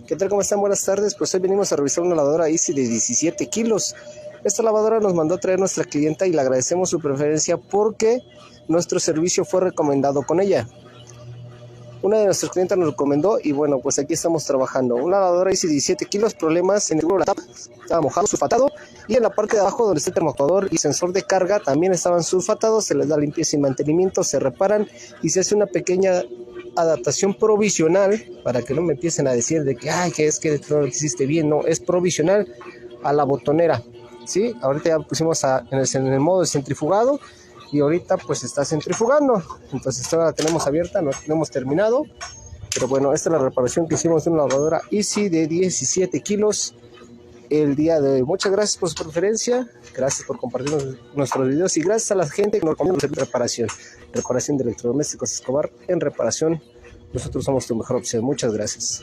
¿Qué tal? ¿Cómo están? Buenas tardes. Pues hoy venimos a revisar una lavadora Easy de 17 kilos. Esta lavadora nos mandó a traer nuestra clienta y le agradecemos su preferencia porque nuestro servicio fue recomendado con ella. Una de nuestras clientes nos recomendó y bueno, pues aquí estamos trabajando. Una lavadora Easy de 17 kilos, problemas en el seguro, la tapa estaba mojado, sulfatado, y en la parte de abajo donde está el termoactuador y sensor de carga también estaban sulfatados. Se les da limpieza y mantenimiento, se reparan y se hace una pequeña adaptación provisional para que no me empiecen a decir de que que es que no lo hiciste bien. No, es provisional a la botonera. Sí, ahorita ya pusimos en el modo de centrifugado y ahorita pues está centrifugando. Entonces ahora la tenemos abierta, no hemos terminado, pero bueno, esta es la reparación que hicimos de una lavadora Easy de 17 kilos el día de hoy. Muchas gracias por su preferencia, gracias por compartir nuestros videos y gracias a la gente que nos recomienda reparación de electrodomésticos Escobar. En reparación nosotros somos tu mejor opción. Muchas gracias.